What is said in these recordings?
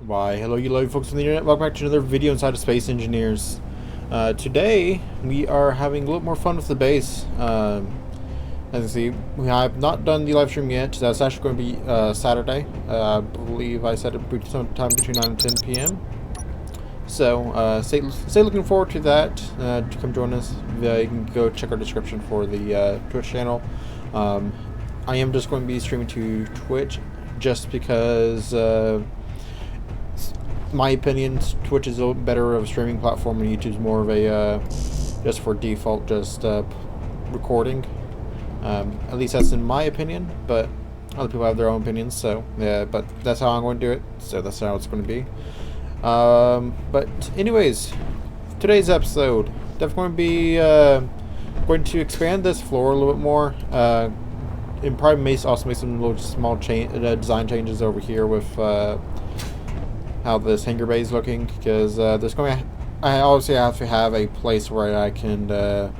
Why, hello you lovely folks on the internet, welcome back to another video inside of Space Engineers. Today, we are having a little more fun with the base. As you can see, we have not done the live stream yet. That's actually going to be Saturday. I believe I said it sometime between 9 and 10 p.m. So, stay looking forward to that. Come join us. You can go check our description for the Twitch channel. I am just going to be streaming to Twitch just because... my opinion, Twitch is a little better of a streaming platform and YouTube's more of a just for default recording. At least that's in my opinion, but other people have their own opinions, so yeah, but that's how I'm going to do it, so that's how it's going to be. But anyways, today's episode definitely going to expand this floor a little bit more, and probably also make some little small design changes over here with how this hangar bay is looking, because I obviously have to have a place where I can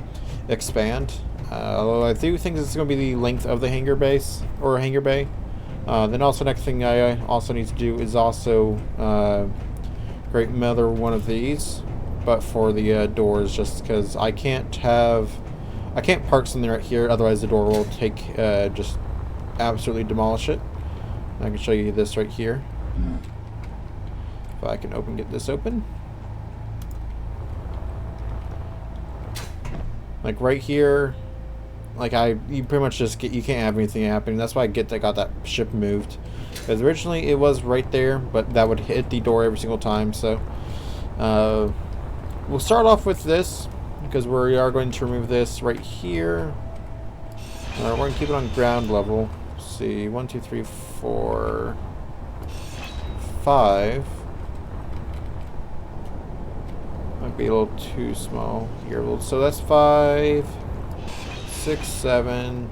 expand. Although I do think this is going to be the length of the hangar base or hangar bay. Then also next thing I also need to do is also create another one of these, but for the doors, just because I can't park something right here, otherwise the door will just absolutely demolish it. I can show you this right here. If I can get this open. Like right here, you pretty much you can't have anything happening. That's why I got that ship moved. Because originally it was right there, but that would hit the door every single time. So we'll start off with this, because we are going to remove this right here. We're going to keep it on ground level. Let's see, 1, 2, 3, 4, 5. Might be a little too small here. So that's 5, 6, 7,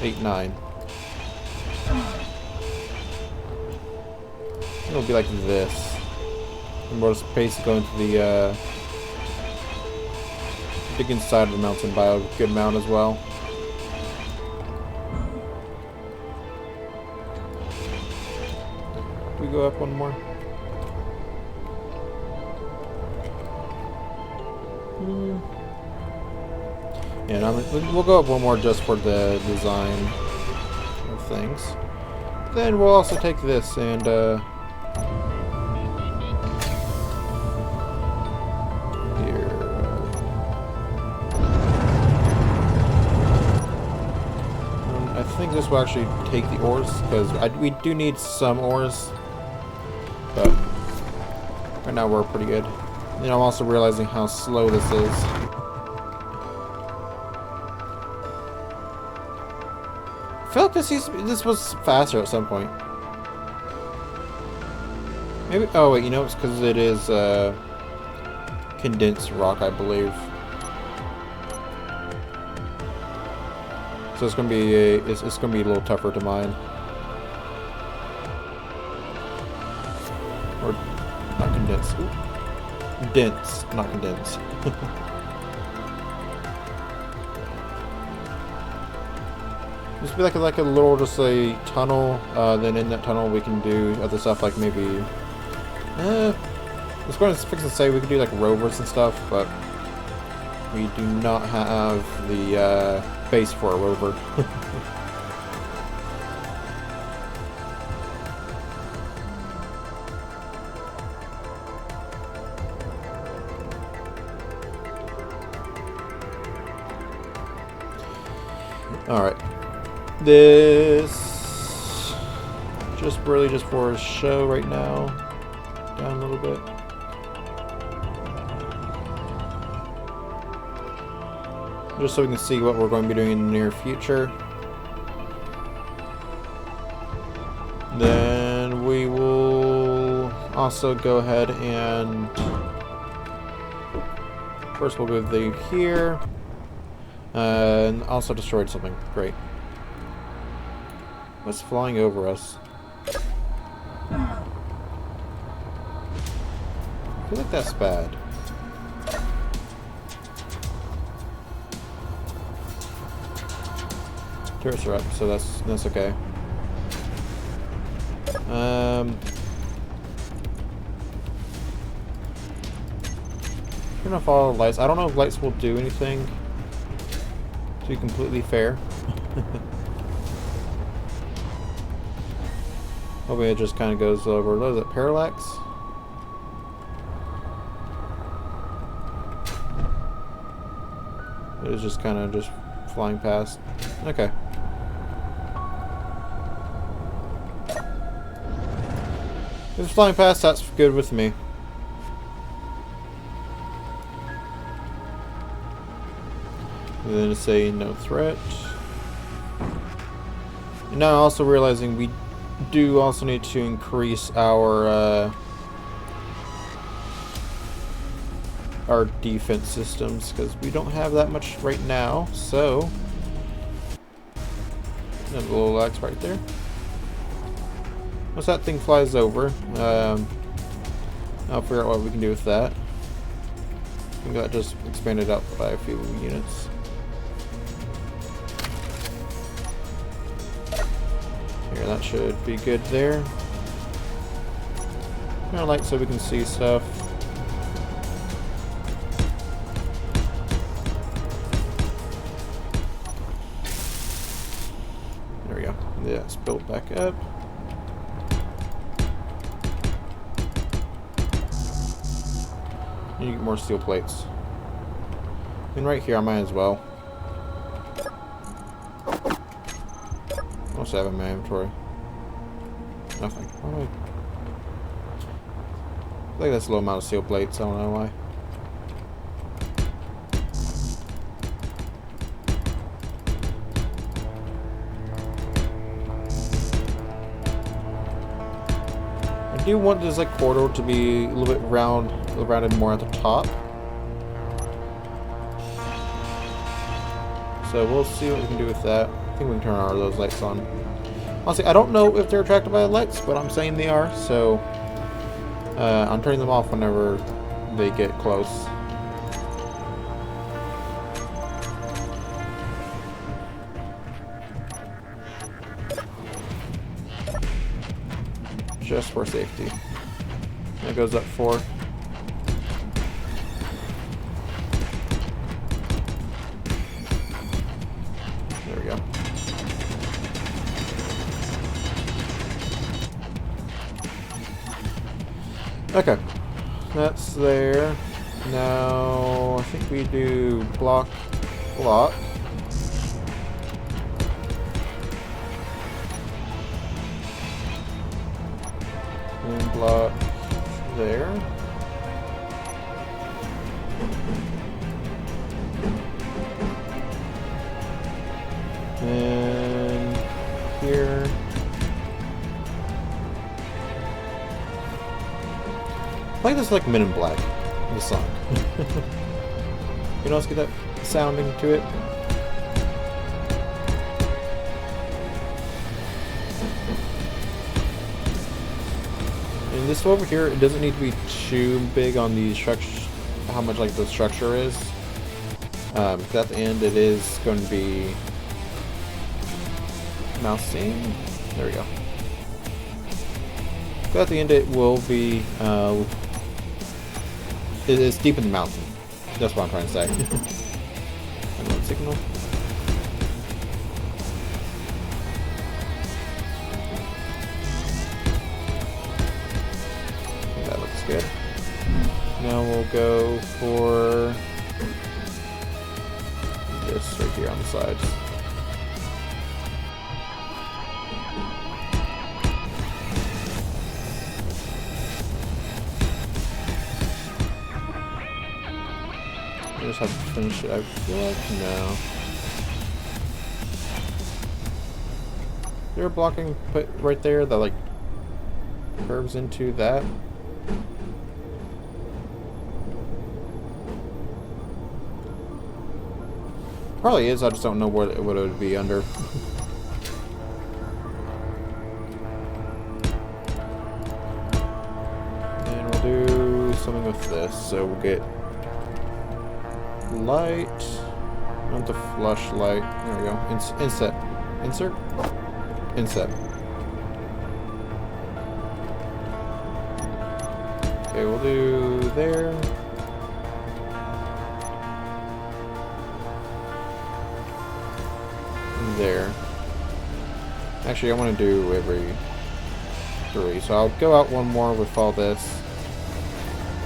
8, 9. It'll be like this. And more space go into the dig inside of the mountain by a good amount as well. We go up one more. Yeah, we'll go up one more just for the design of things. Then we'll also take this and here. I think this will actually take the ores, because we do need some ores, but right now we're pretty good. And I'm also realizing how slow this is. I feel like this was faster at some point. Maybe. Oh wait, it's because it is condensed rock, I believe. So it's gonna be it's gonna be a little tougher to mine. Or not condensed. Ooh. Dense, not condensed. Just be like a little, just a tunnel. Then in that tunnel we can do other stuff, like maybe. I was going to fix and say we could do like rovers and stuff, but we do not have the base for a rover. Alright. This just for a show right now. Down a little bit. Just so we can see what we're going to be doing in the near future. Then we will also go ahead and first we'll move the here. And also destroyed something. Great. What's flying over us? I feel like that's bad. Turrets are up, so that's okay. Turn off all the lights. I don't know if lights will do anything, to be completely fair. Hopefully it just kind of goes over. What is it? Parallax? It was just kind of just flying past. Okay. If it's flying past, that's good with me. And then say no threat. And now also realizing we do also need to increase our defense systems because we don't have that much right now. So a little lax right there. Once that thing flies over, I'll figure out what we can do with that. I think that just expanded out by a few units. Here, that should be good there. Kind of light so we can see stuff. There we go. Yeah, it's built back up. You get more steel plates. And right here, I might as well. What's I have in my inventory? Nothing. Why do I think that's a low amount of steel plates. I don't know why. I do want this like corridor to be a little bit rounded more at the top. So we'll see what we can do with that. I think we can turn all those lights on. Honestly, I don't know if they're attracted by the lights, but I'm saying they are. So I'm turning them off whenever they get close. Just for safety. That goes up 4. There we go. Okay. That's there. Now, I think we do block. And block there. And here. I like this like Men in Black, the song. You know, let's get that sounding to it. And this over here, it doesn't need to be too big on the structure, how much like the structure is. Because at the end it is going to be mousing. There we go. So at the end it will be it's deep in the mountain. That's what I'm trying to say. Another signal. That looks good. Now we'll go for this right here on the sides. I just have to finish it. I feel like no. They're blocking put right there that like curves into that. Probably is. I just don't know what it would be under. And we'll do something with this. So we'll get light, not the flush light. There we go. Insert. Okay, we'll do there. And there. Actually, I want to do every 3. So I'll go out one more with all this.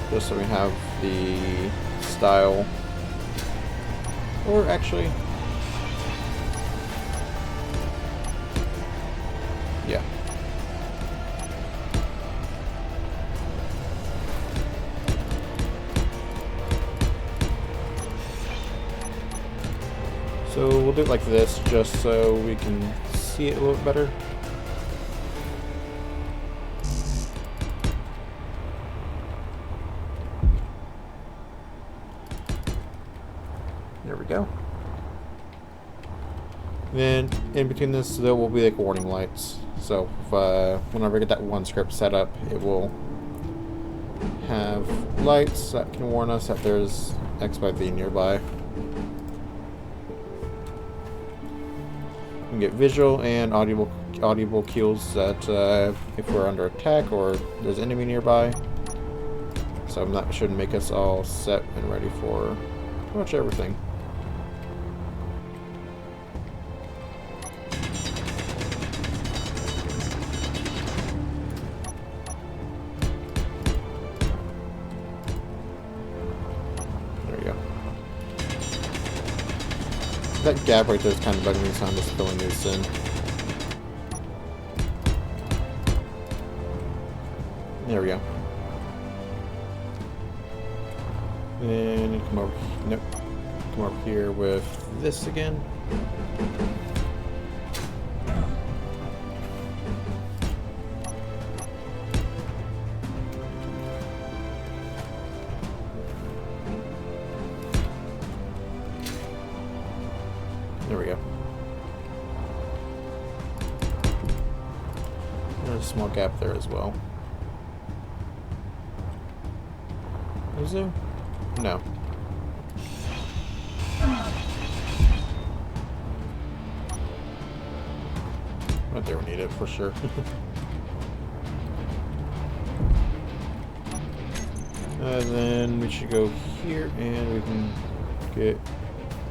Just so we have the style. Or actually... yeah. So we'll do it like this, just so we can see it a little bit better. There we go. Then in between this, there will be like warning lights. So if, whenever I get that one script set up, it will have lights that can warn us that there's X by V nearby. We can get visual and audible cues that if we're under attack or there's enemy nearby. So that should make us all set and ready for pretty much everything. That gap right there is kind of bugging me, so I'm just filling this in. There we go. Then come over. Nope. Come over here with this again. There we go. There's a small gap there as well. Is there? No. Right there, we need it for sure. And then we should go here and we can get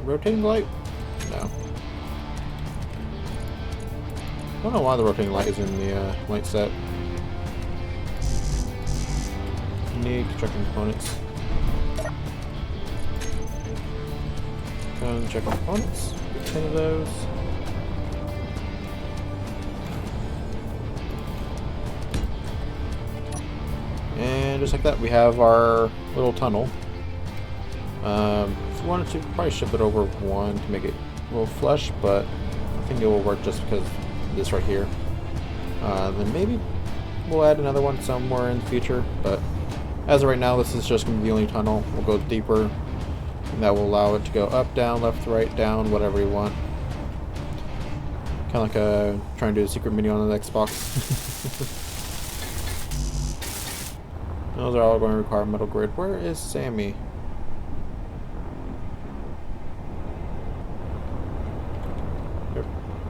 rotating light. No. I don't know why the rotating light is in the light set. Need construction components. Check components. Get 10 of those. And just like that, we have our little tunnel. If you wanted to, probably ship it over 1 to make it a little flush, but I think it will work just because of this right here. Then maybe we'll add another one somewhere in the future, but as of right now, this is just going to be the only tunnel. We'll go deeper, and that will allow it to go up, down, left, right, down, whatever you want. Kind of like trying to do a secret menu on the Xbox. Those are all going to require metal grid. Where is Sammy?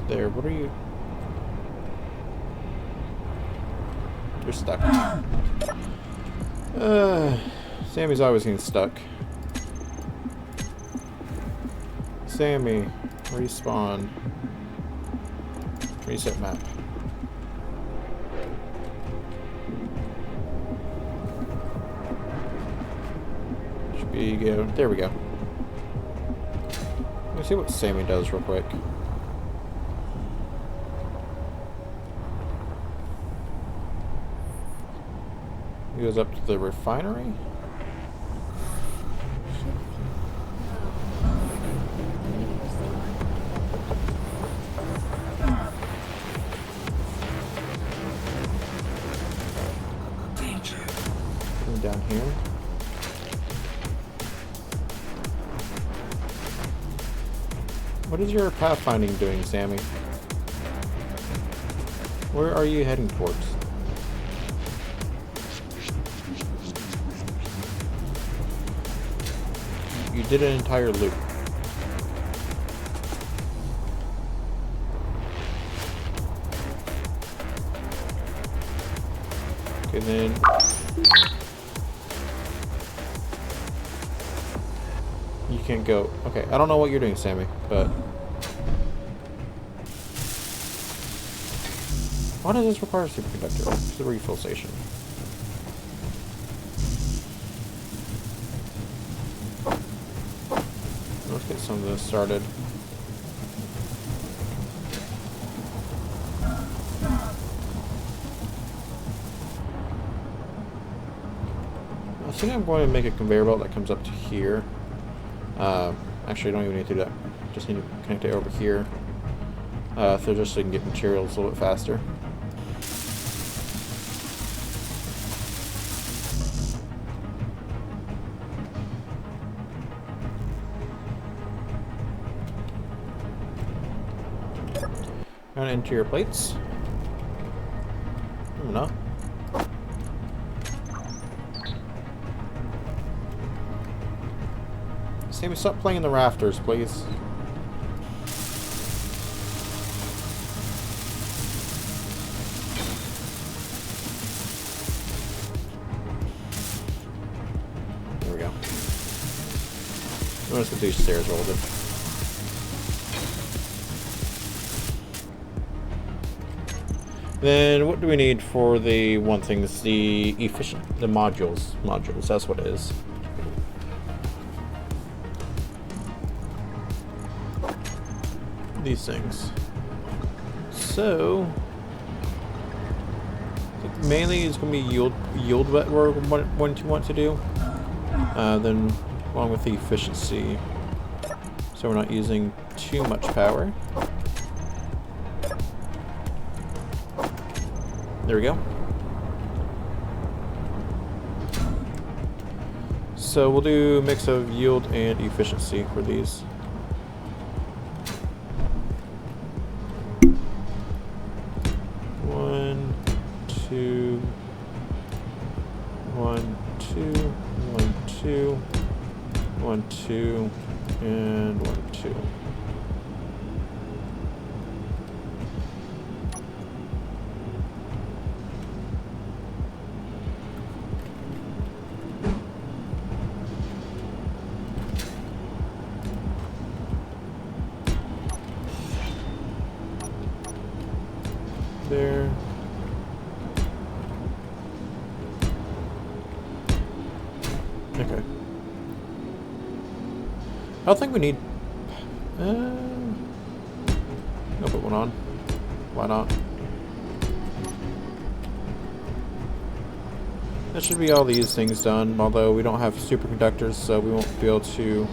There, what are you? You're stuck. Sammy's always getting stuck. Sammy, respawn. Reset map. Should be good. There we go. Let me see what Sammy does real quick. He goes up to the refinery. And down here. What is your pathfinding doing, Sammy? Where are you heading towards? You did an entire loop. Okay, then you can't go. Okay, I don't know what you're doing, Sammy, but why does this require a superconductor? Oh, it's the refill station. Let's get some of this started. I think I'm going to make a conveyor belt that comes up to here. Actually, I don't even need to do that. Just need to connect it over here. So just so you can get materials a little bit faster. And interior plates. No. Sammy, stop playing in the rafters, please. There we go. I'm just gonna do stairs welded. Then what do we need for the one thing? It's the the modules. Modules, that's what it is. These things. So I think mainly it's going to be yield what we're going to want to do. Then along with the efficiency, so we're not using too much power. There we go. So we'll do a mix of yield and efficiency for these. One, two, 1, 2, 1, 2, 1, 2, and 1, 2. There. Okay. I don't think we need. I'll put one on. Why not? That should be all these things done. Although we don't have superconductors, so we won't be able to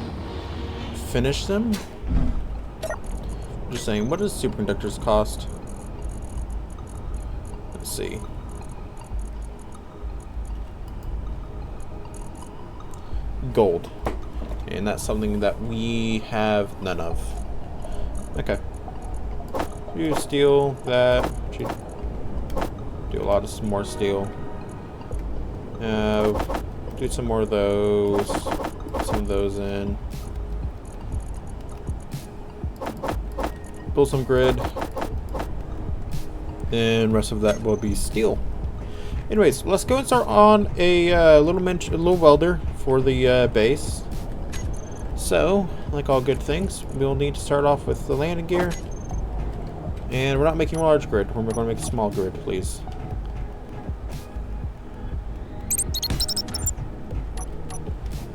finish them. Just saying, what does superconductors cost? Let's see. Gold. And that's something that we have none of. Okay. Do steel, that. Should do a lot of some more steel. Do some more of those. Put some of those in. Build some grid. Then rest of that will be steel. Anyways, let's go and start on a little welder for the base. So, like all good things, we'll need to start off with the landing gear. And we're not making a large grid. We're going to make a small grid, please.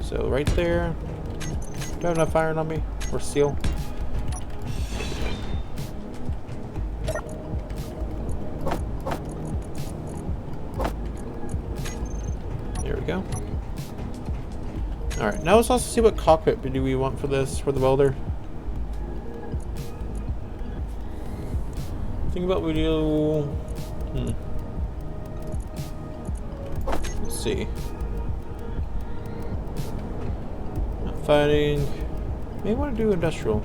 So right there. Do I have enough iron on me? Or steel? There we go. Alright, now let's also see what cockpit do we want for this, for the welder. Think about what we do. Let's see. Not fighting. May want to do industrial.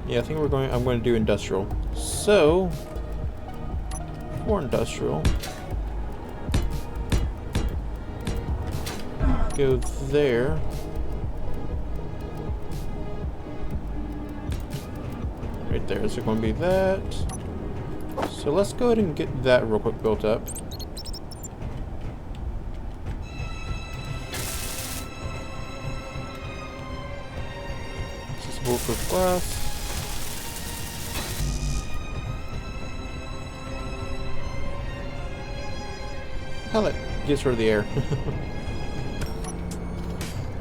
Yeah, I think I'm going to do industrial. So for industrial, go there. Right there, so going to be that. So let's go ahead and get that real quick built up. bulletproof glass. Hell, it gets rid of the air.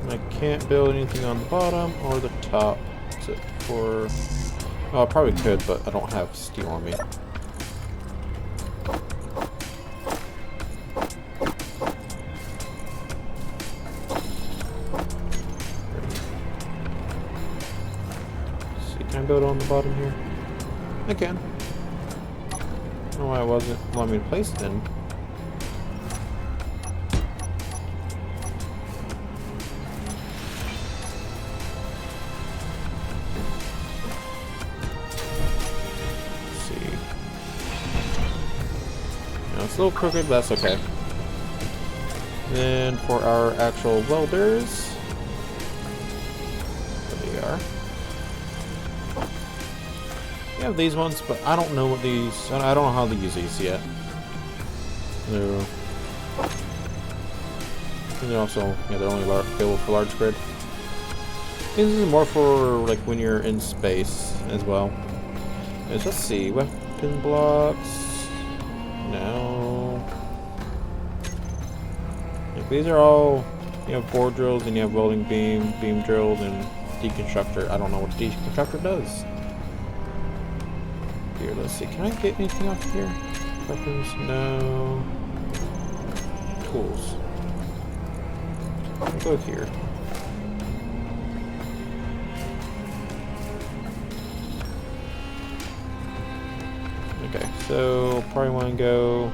I can't build anything on the bottom or the top, except for... Oh, I probably could, but I don't have steel on me. Can I build on the bottom here? I can. I don't know why it wasn't allowing me to place it in. Let's see. Now it's a little crooked, but that's okay. Then for our actual welders, there they are. We have these ones, but I don't know what these... I don't know how to use these yet. They're also... Yeah, they're only available for large grid. This is more for, like, when you're in space as well. Let's see. Weapon blocks... No... Like, these are all... You have bore drills, and you have welding beam, beam drills, and deconstructor. I don't know what deconstructor does. Here, let's see. Can I get anything off here? Weapons? No. Tools. I'll go here. Okay, so probably want to go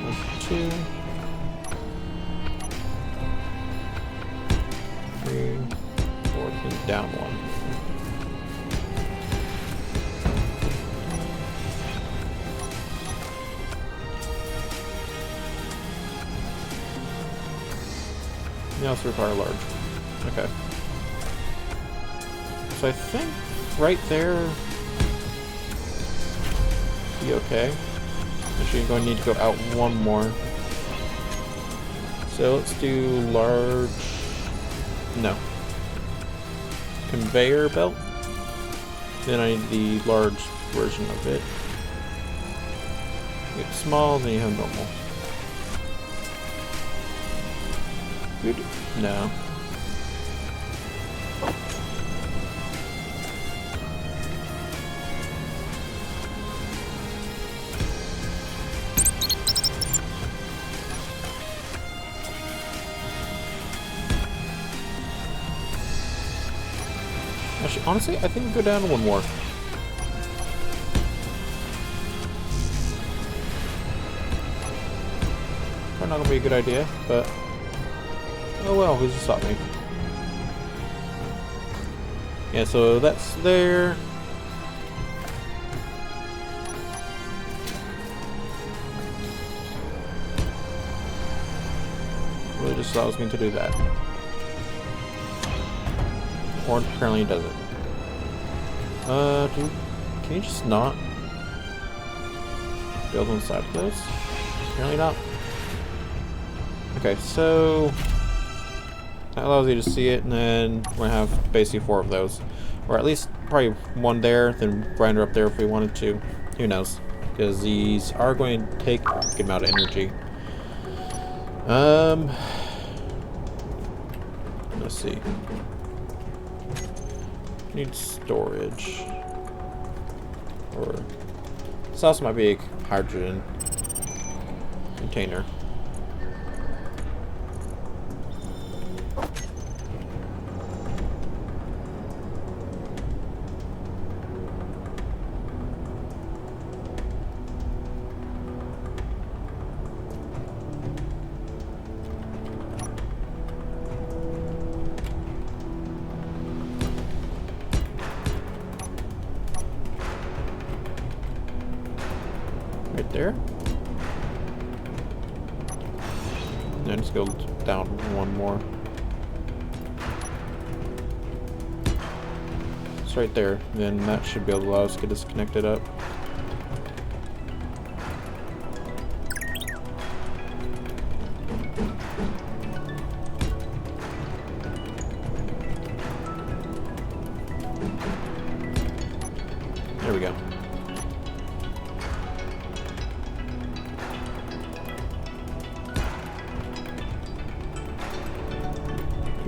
1, 2, 3, 4, and down 1. Now it's require large. Okay. So I think right there be okay. Actually, you're going to need to go out one more. So let's do large. No. Conveyor belt. Then I need the large version of it. You get small, then you have normal. Good. No. Actually, honestly, I think we'll go down to one more. Probably not gonna be a good idea, but oh well, who's to stop me? Yeah, so that's there. Really just allows me to do that. Or apparently it doesn't. Dude, can you just not build on the side of those? Apparently not. Okay, so that allows you to see it, and then we're gonna have basically 4 of those. Or at least probably 1 there, then grinder up there if we wanted to. Who knows? Because these are going to take a good amount of energy. Let's see. Need storage. Or this also might be a hydrogen container. Right there. And then just go down 1 more. It's right there. Then that should be able to allow us to get this connected up.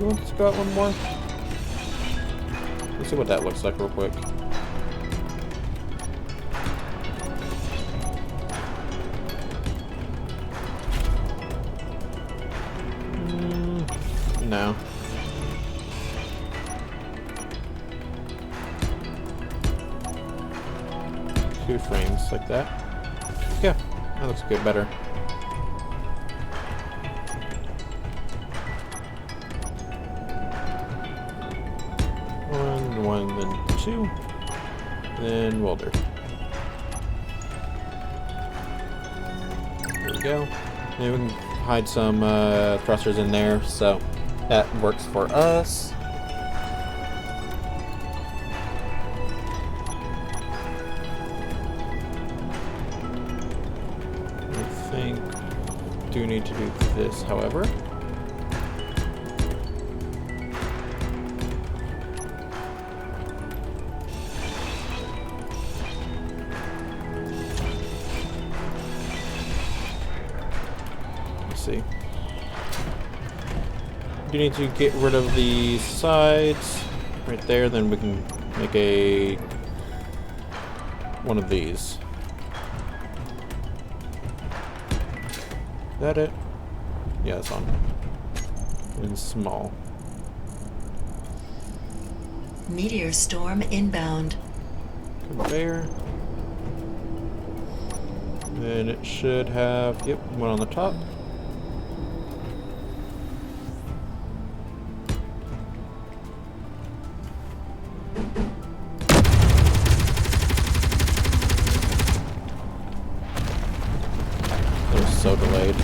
Let's go out one more. Let's see what that looks like real quick. No. Two frames like that. Yeah, that looks good, better. One, then two, then welder. There we go. And we can hide some thrusters in there, so that works for us. I think do need to do this, however. See. You need to get rid of the sides right there, then we can make a one of these. Is that it? Yeah, it's on. And small. Meteor storm inbound. Conveyor. And it should have, yep, one on the top. So delayed.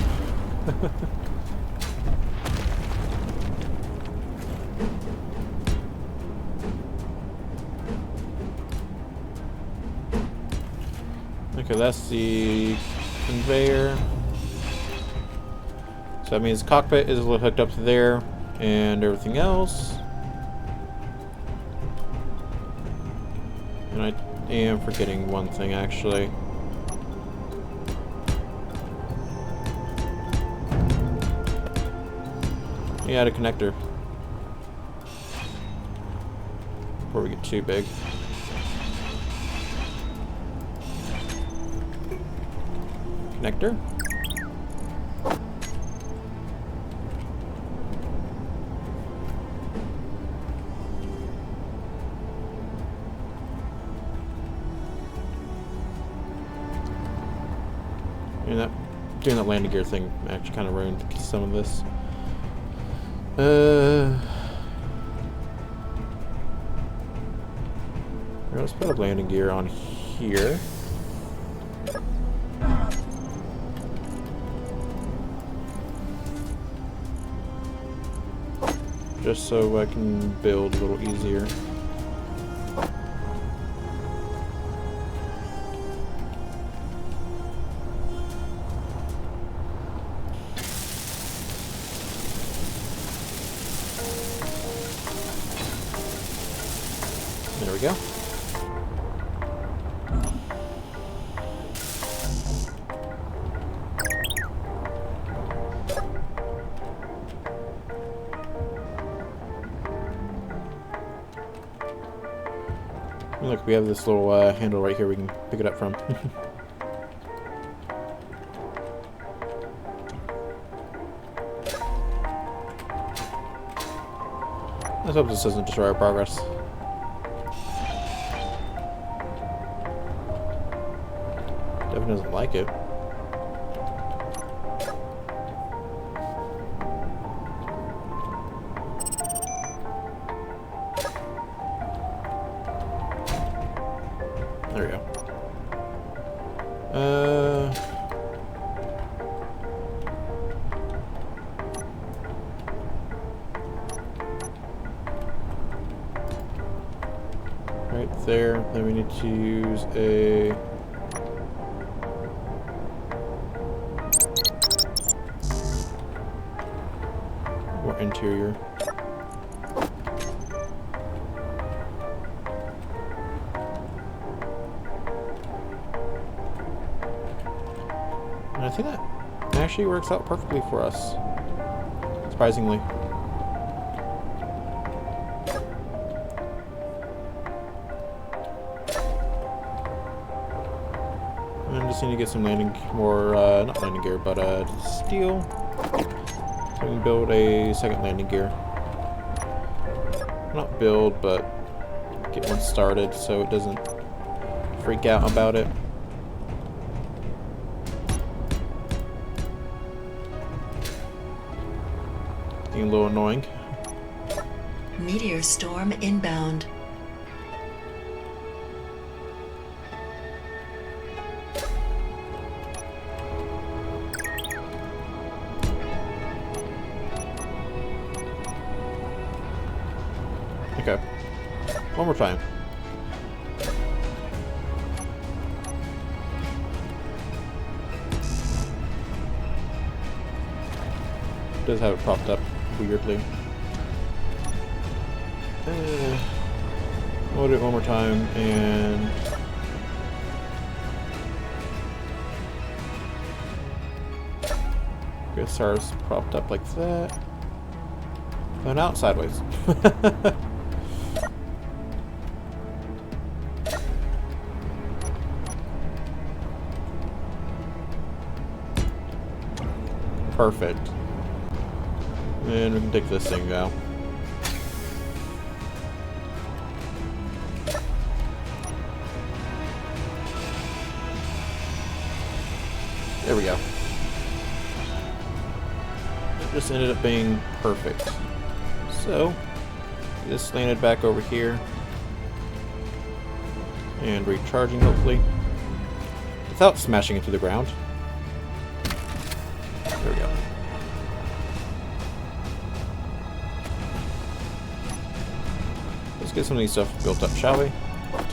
Okay, that's the conveyor. So that means the cockpit is hooked up to there and everything else. And I am forgetting one thing actually. Yeah, a connector. Before we get too big. Connector. And that doing that landing gear thing actually kind of ruined some of this. Let's put a landing gear on here. Just so I can build a little easier. There we go. Look, we have this little handle right here we can pick it up from. Let's hope this doesn't destroy our progress. Devin doesn't like it. There we go. Right there. Then we need to use a more interior. And I think that actually works out perfectly for us, surprisingly. just need to get some not landing gear, but steel. So we can build a second landing gear. Not build, but get one started so it doesn't freak out about it. Getting a little annoying. Meteor storm inbound. Okay. One more time. Does have it propped up weirdly. We'll do it one more time and get stars propped up like that. Oh, now it's sideways. Perfect. And we can take this thing out. There we go. It just ended up being perfect. So, this landed back over here. And recharging, hopefully. Without smashing into the ground. There we go. Let's get some of these stuff built up, shall we?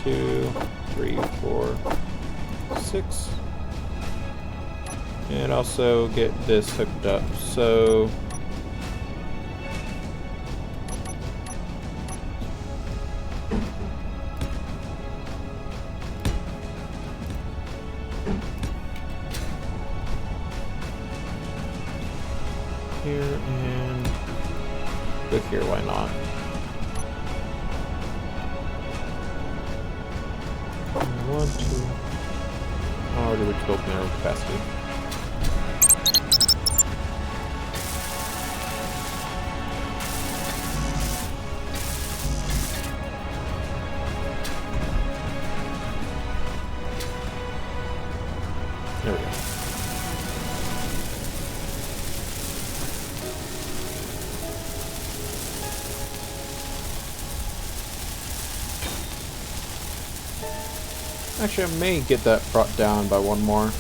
2, 3, 4, 6. And also get this hooked up. So here and go here, why not? And 1, 2. Already reached open arrow capacity. There we go. Actually, I may get that brought down by one more.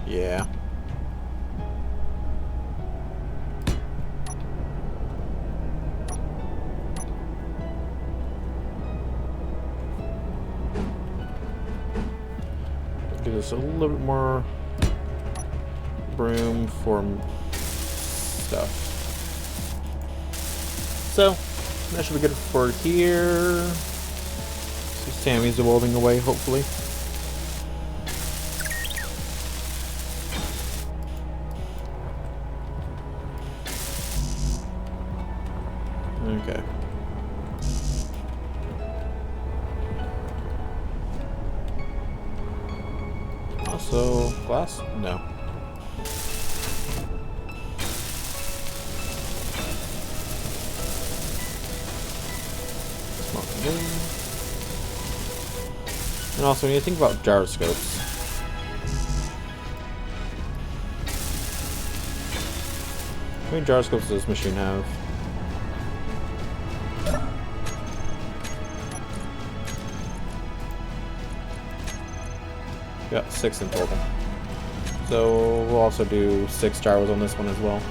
Yeah. Give us a little bit more room for stuff. So, that should be good for here. See, Sammy's welding away, hopefully. Okay. Also, glass? No. And also, when you think about gyroscopes, how many gyroscopes does this machine have? Got 6 in total. So we'll also do 6 gyros on this one as well.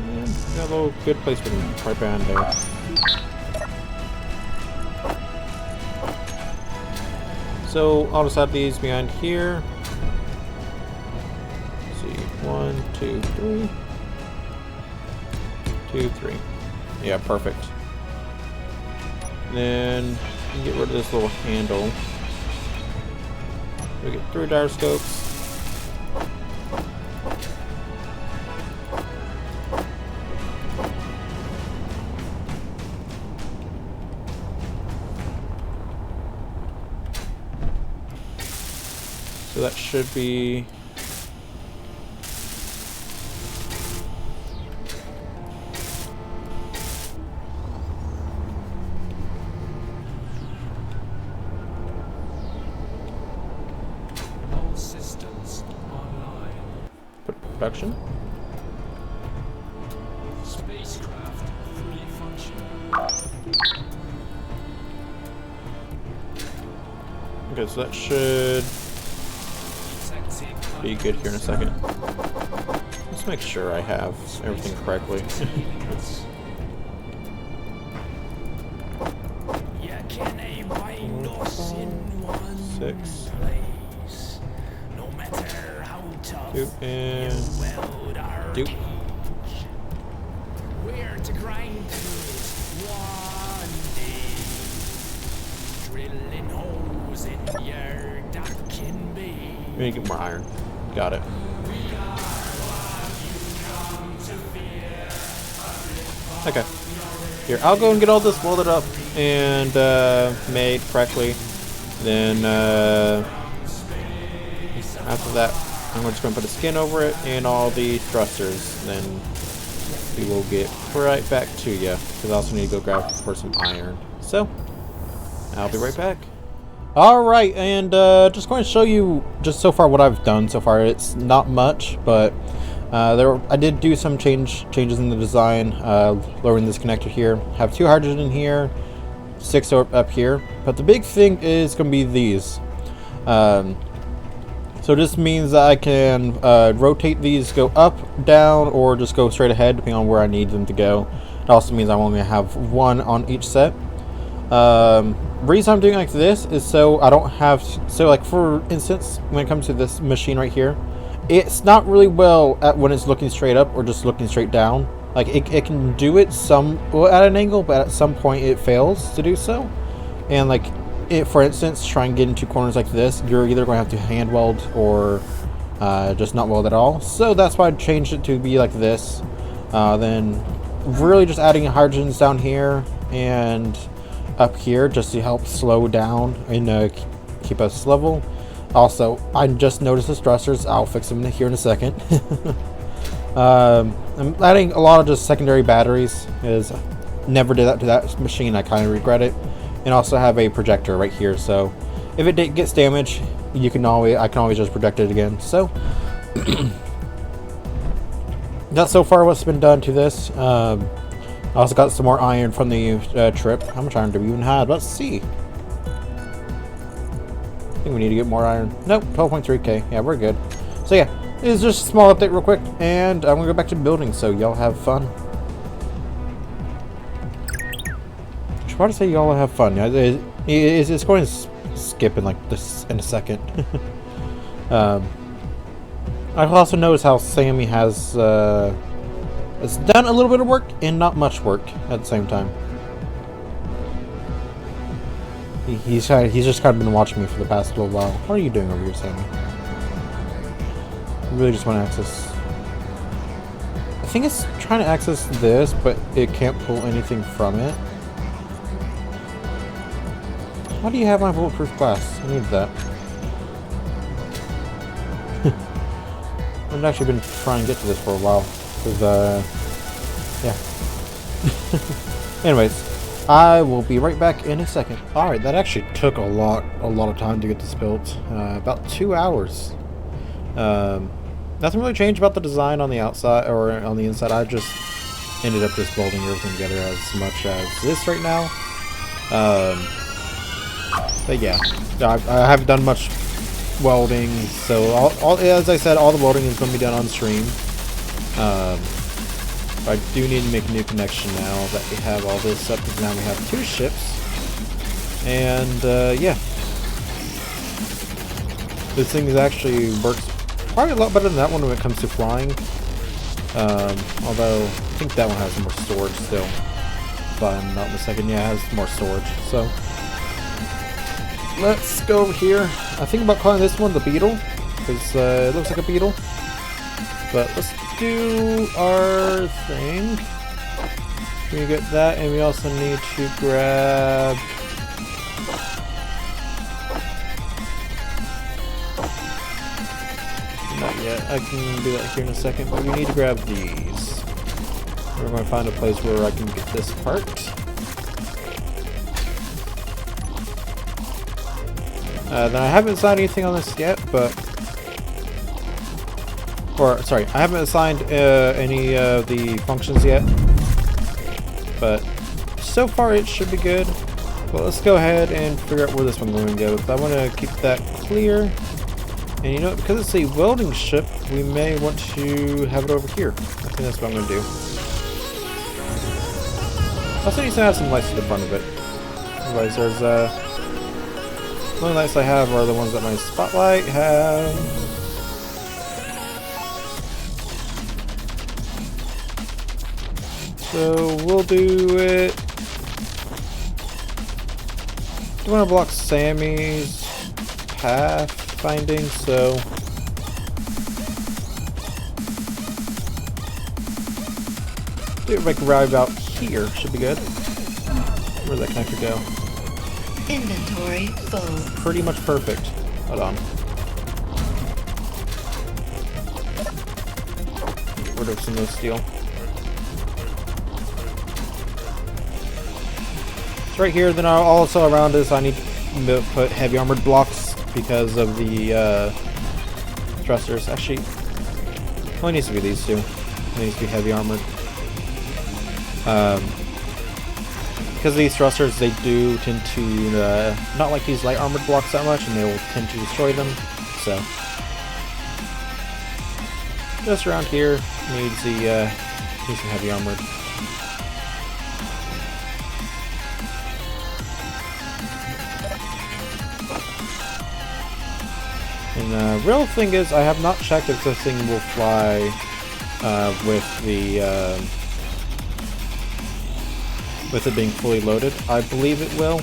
And got a little good place for them right behind there. So I'll just add these behind here. Let's see, 1, 2, 3. 2, 3. Yeah, perfect. Then get rid of this little handle. We get 3 gyroscopes. that should be... All systems online. production? Spacecraft fully functional. Okay, so that should be good here in a second. Let's make sure I have everything correctly. You can find us in one 6, place, no matter how tough 2, and weld our do. cage. We're to grind through it one day, drilling holes in your that can be. We need to get more iron. Got it. Okay. Here, I'll go and get all this welded up and made correctly. Then after that, I'm just going to put a skin over it and all the thrusters. Then we will get right back to you because I also need to go grab for some iron. So I'll be right back. Alright, and just going to show you just so far what I've done so far. It's not much, but I did do some changes in the design, lowering this connector here. Have 2 hydrogen in here, 6 up here, but the big thing is going to be these. So this means that I can rotate these, go up, down, or just go straight ahead depending on where I need them to go. It also means I'm only going to have 1 on each set. Reason I'm doing like this is so I don't have, so like for instance, when it comes to this machine right here, it's not really well at when it's looking straight up or just looking straight down. Like it can do it at an angle, but at some point it fails to do so. And like for instance, try and get into corners like this, you're either going to have to hand weld or just not weld at all. So that's why I changed it to be like this. Then really just adding hydrogens down here and up here just to help slow down and keep us level. Also, I just noticed the thrusters. I'll fix them here in a second. I'm adding a lot of just secondary batteries, because never did that to that machine. I kind of regret it. And also have a projector right here, so if it gets damaged, I can always just project it again. So that's so far what's been done to this. I also got some more iron from the trip. How much iron do we even have? Let's see. I think we need to get more iron. Nope, 12.3k. Yeah, we're good. So yeah, it's just a small update real quick, and I'm gonna go back to building, so y'all have fun. I should probably say y'all have fun. It's going to skip in like this in a second. I've also noticed how Sammy has done a little bit of work and not much work at the same time. He's just kind of been watching me for the past little while. What are you doing over here, Sammy? I really just want to access. I think it's trying to access this, but it can't pull anything from it. Why do you have my bulletproof glass? I need that. I've actually been trying to get to this for a while. Because, yeah. Anyways. I will be right back in a second. Alright, that actually took a lot of time to get this built. About 2 hours. Nothing really changed about the design on the outside or on the inside. I just ended up just welding everything together as much as this right now. But yeah, I haven't done much welding, so as I said, all the welding is going to be done on stream. I do need to make a new connection now that we have all this up, because now we have 2 ships. And yeah, this thing actually works probably a lot better than that one when it comes to flying. Although I think that one has more storage still, if I'm not mistaken. Yeah, it has more storage. So let's go over here. I think about calling this one the Beetle, because it looks like a beetle. But let's do our thing. We get that, and we also need to grab I can do that here in a second, but we need to grab these. We're going to find a place where I can get this apart. Then I haven't assigned anything on this yet, but... Or, sorry, I haven't assigned any of the functions yet. But so far it should be good. Well, let's go ahead and figure out where this one's going to go. So I want to keep that clear. And you know, because it's a welding ship, we may want to have it over here. I think that's what I'm going to do. Also needs to have some lights to the front of it. Otherwise, there's the only lights I have are the ones that my spotlight have. So we'll do it. I want to block Sammy's path finding, so do it like right about here. Should be good. Where'd that connector go? Inventory full. Pretty much perfect. Hold on. Get rid of some of the steel. It's right here. Then also around this, I need to put heavy armored blocks because of the thrusters. Actually, it only needs to be these two. It needs to be heavy armored. Because these thrusters, they do tend to not like these light armored blocks that much, and they will tend to destroy them. So, just around here needs the needs some heavy armored. And the real thing is, I have not checked if this thing will fly with it being fully loaded. I believe it will,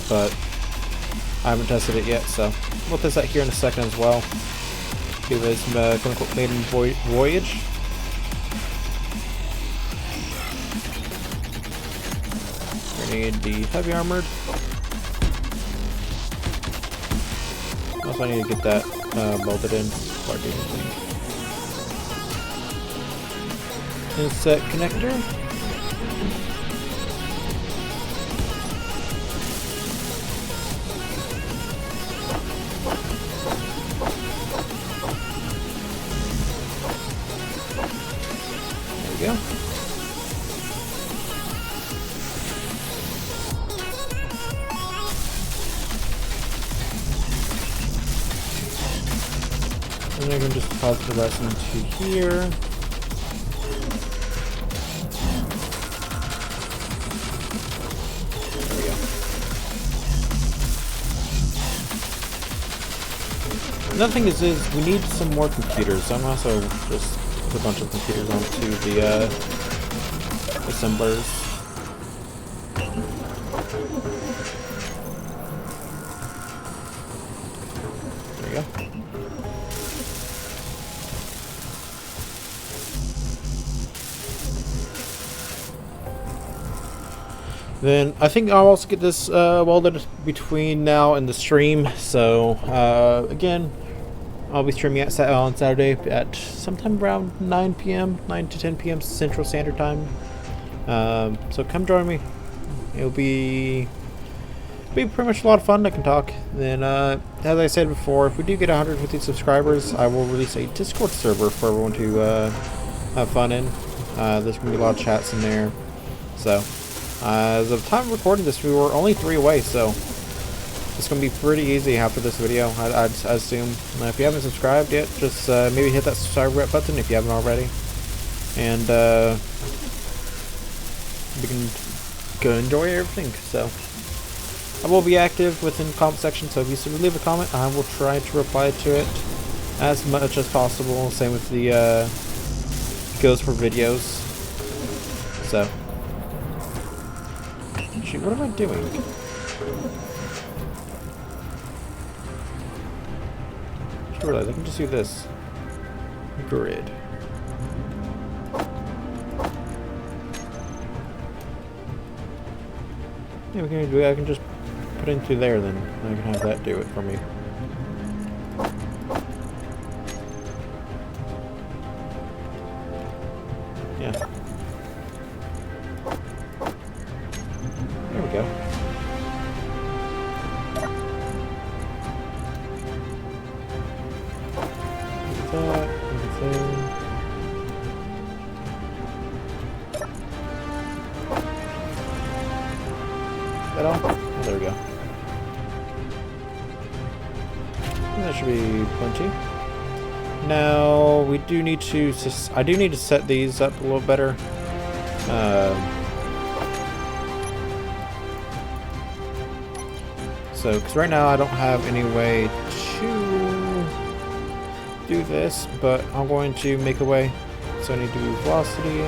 but I haven't tested it yet, so we'll test that here in a second as well. Do this quote-unquote maiden voyage. We need the heavy armored. Also, I need to get that welded in before I do anything. Inset connector. There we go. And I can just deposit the rest into here. There we go. Another thing is we need some more computers. So I'm also just put a bunch of computers onto the assemblers. There you go. Then I think I'll also get this welded between now and the stream. So again, I'll be streaming on Saturday at sometime around 9 p.m., 9 to 10 p.m. Central Standard Time. So come join me. It'll be pretty much a lot of fun. I can talk. Then, as I said before, if we do get 150 subscribers, I will release a Discord server for everyone to have fun in. There's going to be a lot of chats in there. So, as of time of recording this, we were only 3 away, so it's going to be pretty easy after this video, I'd assume. If you haven't subscribed yet, just maybe hit that subscribe button if you haven't already. And we can go enjoy everything. So I will be active within the comment section, so if you leave a comment, I will try to reply to it as much as possible. Same with the goes for videos. So, shoot, what am I doing? Just realized I can just do this grid. Yeah, we can do. I can just put into there, then I can have that do it for me. at all? Oh, there we go. That should be plenty. Now we do need to. I do need to set these up a little better. So, because right now I don't have any way to do this, but I'm going to make a way. So I need to do velocity.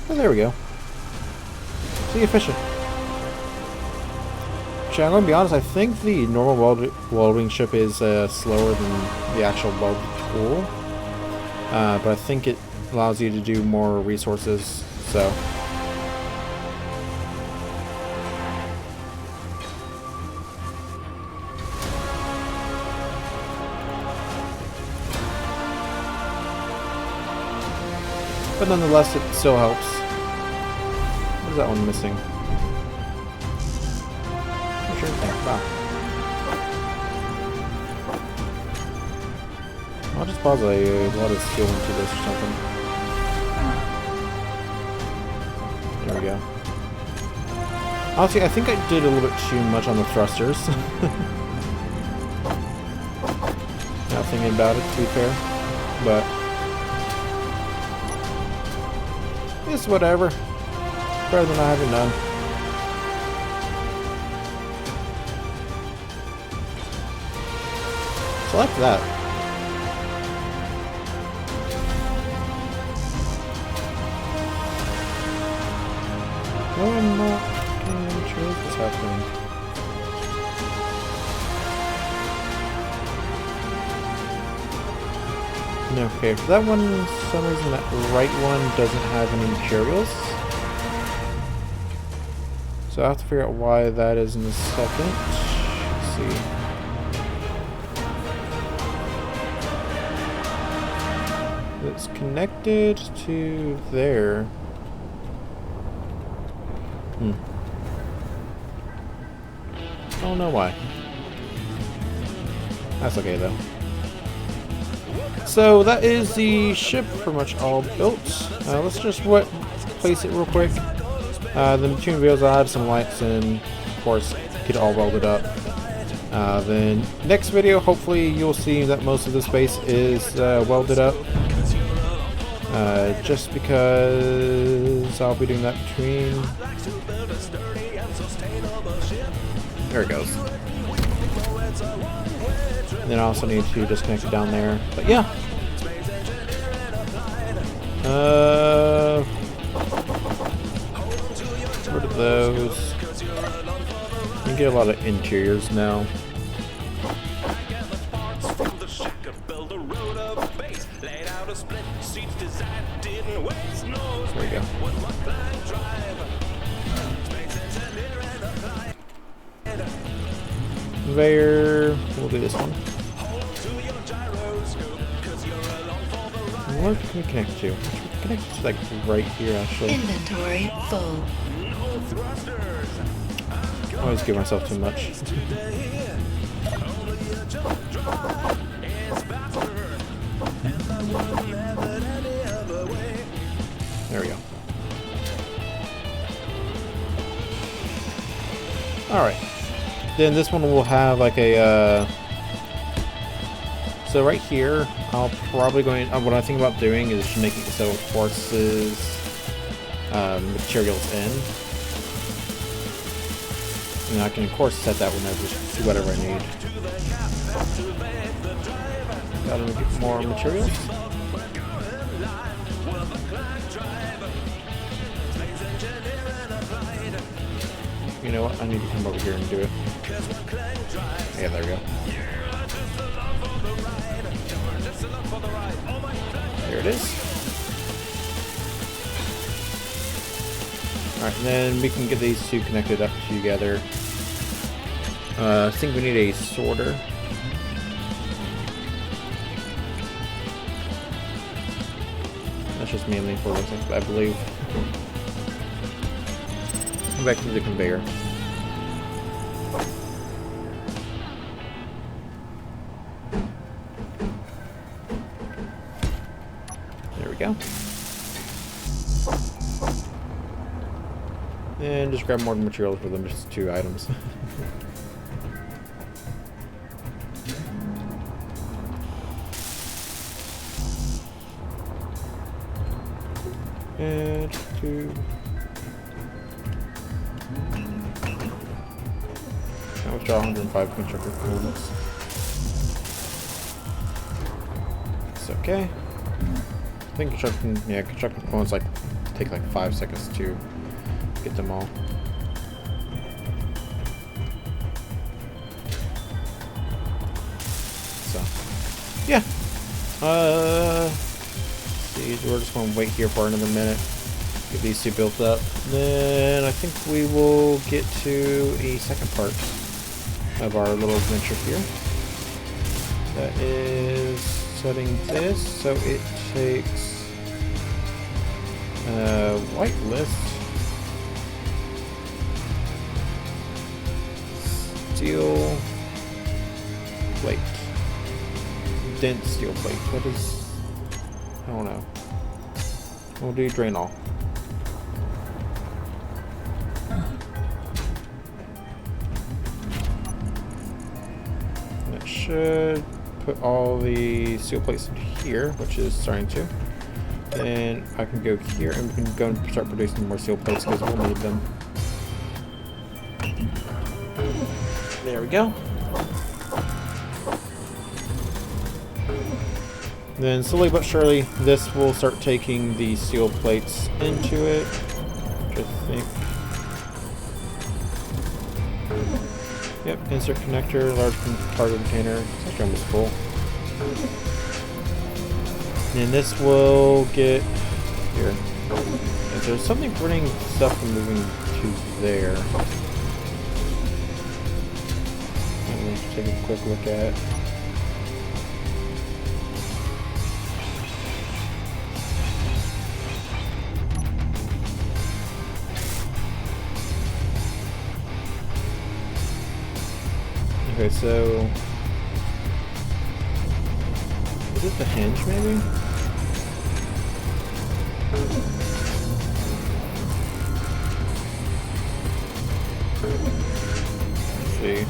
Oh, there we go. See, efficient. Actually, I'm going to be honest, I think the normal welding ship is slower than the actual weld tool. But I think it allows you to do more resources, so. But nonetheless, it still helps. What is that one missing? Oh, sure. Wow. I'll just pause a lot of skill into this or something. There we go. Honestly, I think I did a little bit too much on the thrusters. Now thinking about it, to be fair. But it's whatever. Better than not having none. Select that. No, I'm not sure what's happening. No, okay, for that one, for some reason that right one doesn't have any materials. So I have to figure out why that is in a second. Let's see. It's connected to there. I don't know why. That's okay though. So that is the ship pretty much all built. Let's just place it real quick. The between wheels I'll add some lights and of course get it all welded up. Then next video hopefully you'll see that most of the space is welded up. Just because I'll be doing that between. There it goes. And then I also need to disconnect it down there. But yeah. Rid of those. You get a lot of interiors now. There we go. Conveyor. We'll do this one. Where can we connect to? Connect to like right here actually. Inventory full. I always give myself too much. There we go. Alright. Then this one will have like a so right here I'll probably what I think about doing is just making it so it forces materials in. And I can of course set that whenever to whatever I need. Gotta get more materials. You know what? I need to come over here and do it. Yeah, there we go. There it is. Alright, and then we can get these two connected up together. I think we need a sorter. That's just mainly for things, I believe. come back to the conveyor. There we go. And just grab more materials for them, just 2 items. And 2. Now withdraw 105 constructor components. It's okay. I think construction components take like 5 seconds to get them all. So, yeah. See, we're just going to wait here for another minute. Get these 2 built up. Then I think we will get to a second part of our little adventure here. That is setting this so it takes white list, steel plate, dense steel plate. What is? I don't know. We'll do drain all. That should put all the steel plates in here, which is starting to. Then I can go here and we can go and start producing more steel plates because we'll need them. There we go. Then slowly but surely, this will start taking the steel plates into it, which I think. Yep, insert connector, large cargo container. It's actually almost full. And this will get here. If there's something preventing stuff from moving to there, let's take a quick look at. Okay, so is it the hinge maybe? Let's see.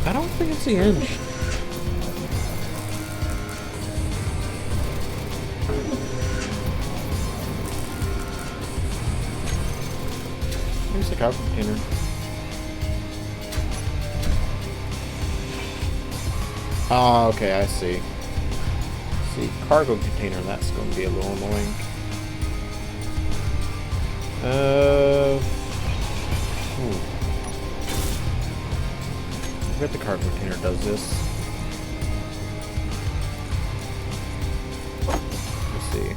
I don't think it's the hinge. Here's the cargo container. Oh, okay, I see. See, cargo container, that's going to be a little annoying. Ooh. I bet the cargo container does this. Let's see.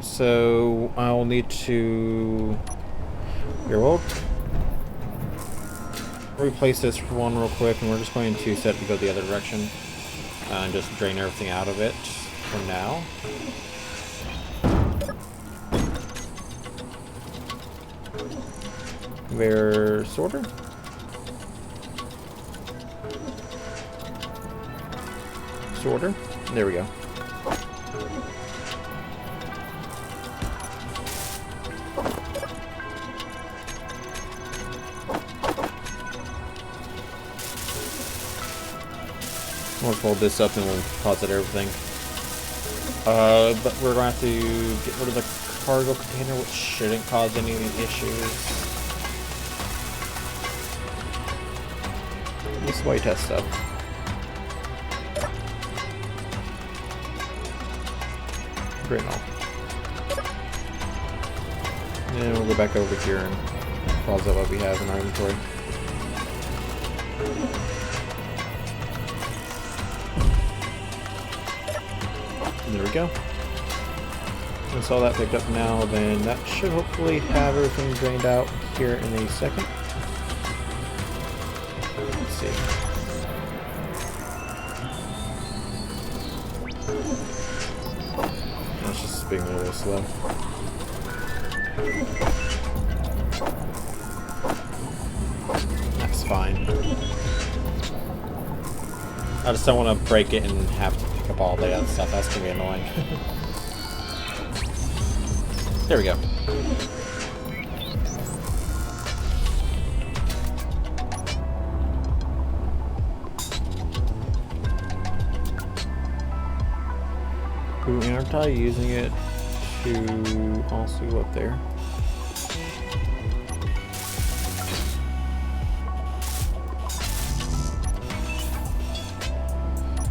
So I'll need to replace this one real quick, and we're just going to set it to go the other direction and just drain everything out of it for now. Where sorter? Sorter? There we go. We'll fold this up and we'll deposit everything. But we're going to have to get rid of the cargo container, which shouldn't cause any issues. This is why you test stuff. Great and all. And we'll go back over here and deposit what we have in our inventory. There we go. Once all that picked up now, then that should hopefully have everything drained out here in a second. Let's see. It's just being a little slow. That's fine. I just don't want to break it and have to pick up all the other stuff. That's gonna be annoying. There we go. Ooh, aren't I using it to also go up there?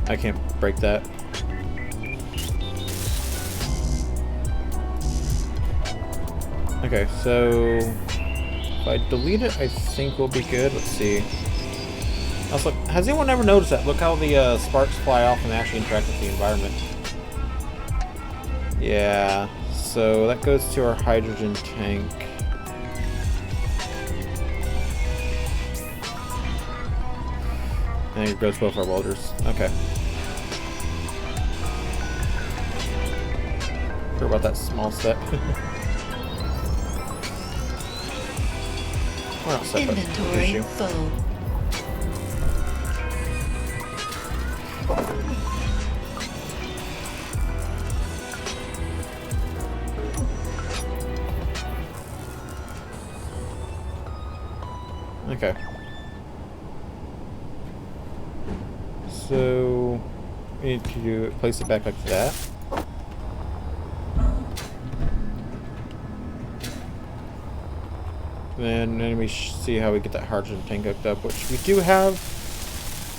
I can't break that. Okay, so if I delete it, I think we'll be good. Let's see. Also, has anyone ever noticed that? Look how the sparks fly off and actually interact with the environment. Yeah, so that goes to our hydrogen tank. And it goes to both our welders. Okay. Sorry about that small step. Well, Inventory full. Okay. So we need to place it back like that. Then we see how we get that hydrogen tank hooked up, which we do have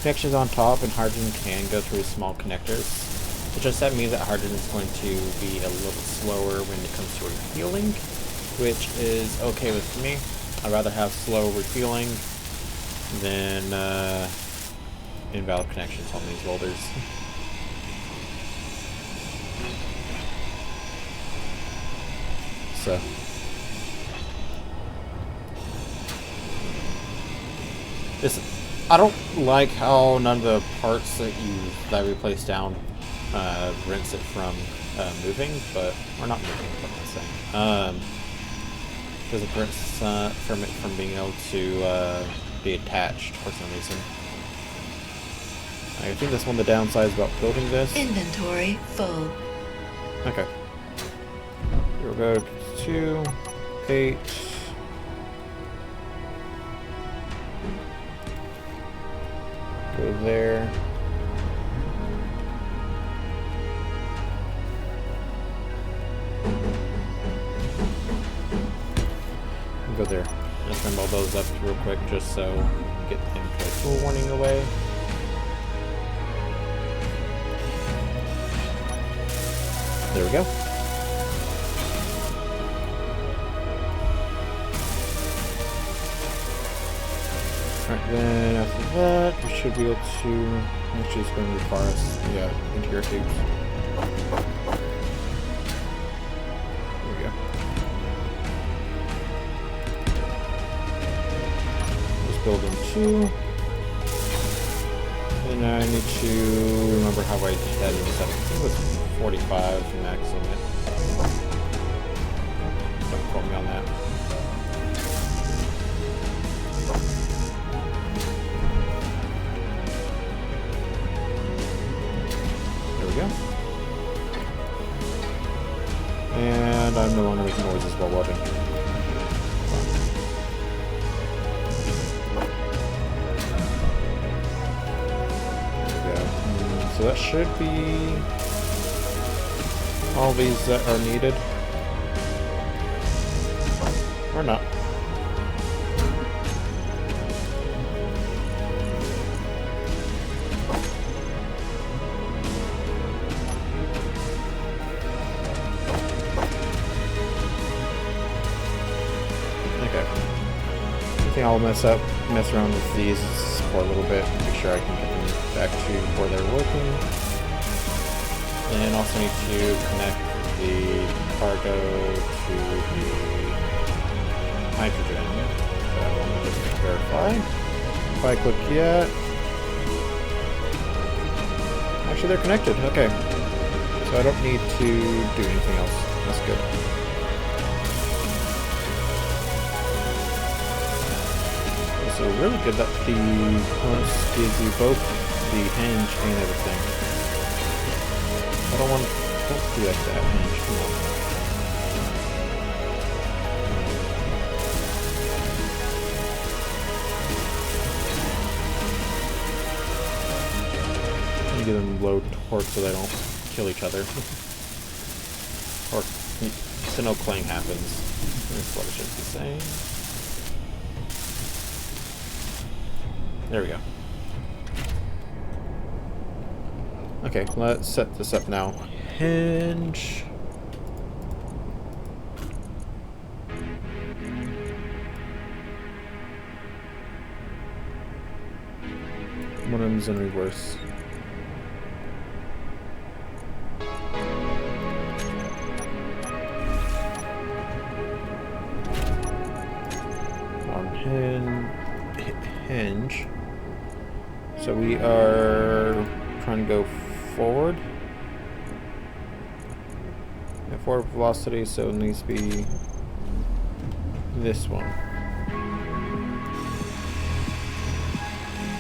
connections on top, and hydrogen can go through small connectors. It just that means that hydrogen is going to be a little slower when it comes to refueling, which is okay with me. I'd rather have slow refueling than invalid connections on these welders. So I don't like how none of the parts that we place down prevents it from moving, but or not moving. What am I saying? Because it prevents from being able to be attached for some reason. I think that's one of the downsides about building this. Inventory full. Okay. Here we'll go 2, 8. Go there. Go there. I'm just gonna mold those up real quick just so we get the inventory tool warning away. There we go. Alright, then after that, we should be able to... Actually, it's going to require us, interior tubes. There we go. Let's build in 2. And I need to remember how I had it set. I think it was 45 max limit. Don't quote me on that. There we go. And I'm no longer making noises while welding. So that should be all these that are needed. Or not. Okay. I think I'll mess around with these for a little bit, make sure I can get them back to where they're working. And also need to connect the cargo to the hydrogen. So I want to just verify. If I click yet. Actually, they're connected. Okay. So I don't need to do anything else. That's good. So really good that the clamps gives you both the hinge and everything. I don't do like that hinge. Come on. I'm gonna give them low torque so they don't kill each other. Or so no clang happens. That's what it should be saying. There we go. Okay, let's set this up now. Hinge. One of them's in reverse. Hinge. So we are trying to go forward. At forward velocity, so it needs to be this one.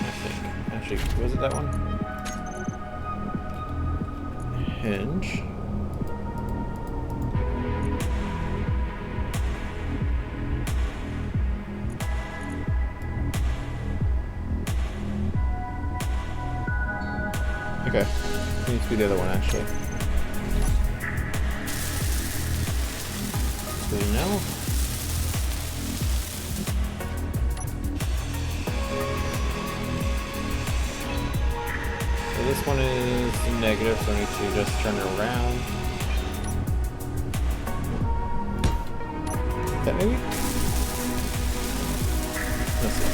I think. Actually, was it that one? Hinge. Okay, it needs to be the other one actually. So now, so this one is negative, so I need to just turn it around. That maybe? Let's see.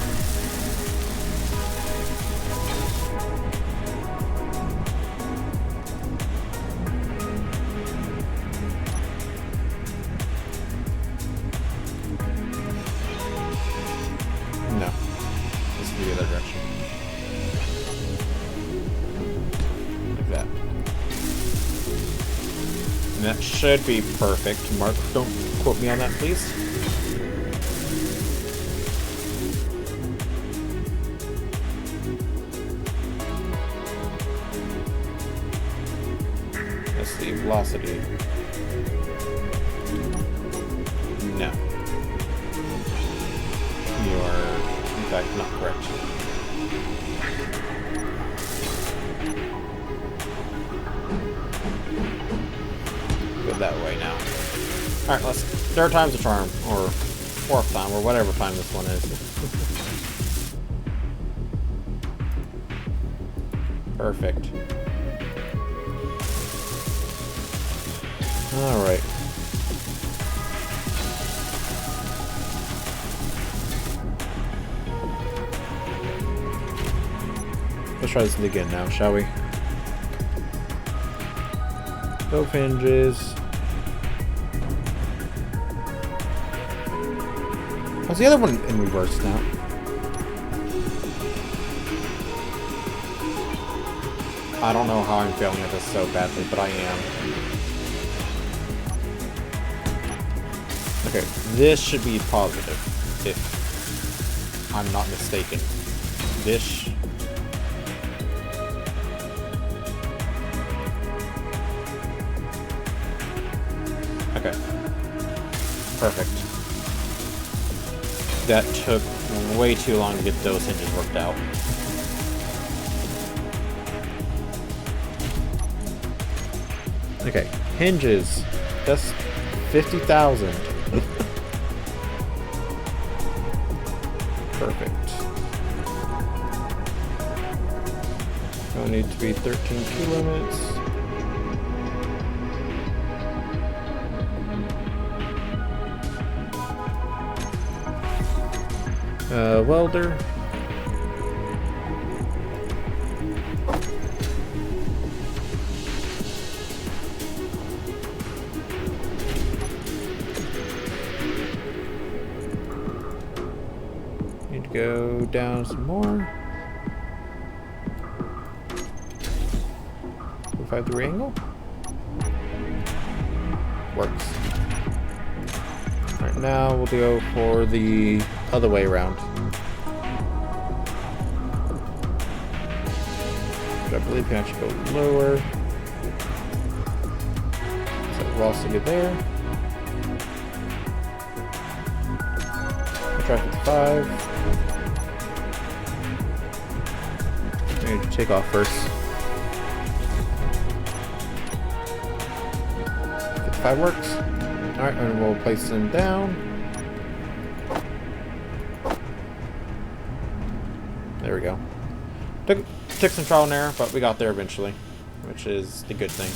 That should be perfect. Mark, don't quote me on that, please. That's the velocity. No. You are, in fact, not correct. That way now. Alright, let's. Third time's a charm. Or fourth time, or whatever time this one is. Perfect. Alright. Let's try this again now, shall we? Both hinges. How's the other one in reverse now? I don't know how I'm failing at this so badly, but I am. Okay, this should be positive, if I'm not mistaken. This... Okay. Perfect. That took way too long to get those hinges worked out. Okay, hinges. That's 50,000. Perfect. Going to need to be 13 key limits. Welder. Need to go down some more. 5-3 angle. Works. Alright, now we'll go for the other way around. Which I believe can actually go lower. So we'll also get there. Try 55. We need to take off first. 55 works. Alright, and we'll place them down. There we go. Took some trial and error, but we got there eventually, which is the good thing.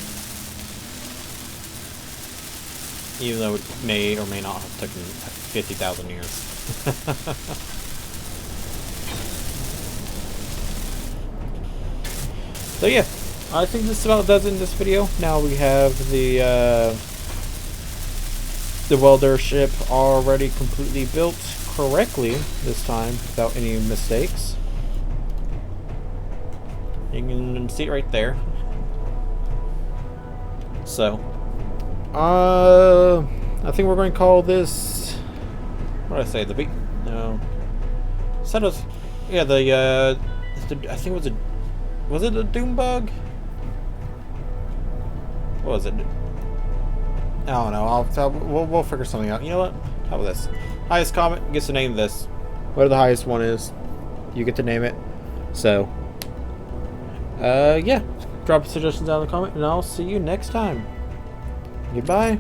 Even though it may or may not have taken 50,000 years. So yeah, I think this about does it in this video. Now we have the welder ship already completely built correctly this time without any mistakes. You can see it right there. So I think we're going to call this, what did I say, the beat? No. Said it was, yeah, I think it was it a doom bug? What was it? I don't know. We'll figure something out. You know what? How about this? Highest comment gets to name this. Whatever the highest one is, you get to name it. So, yeah. Drop suggestions down in the comment, and I'll see you next time. Goodbye.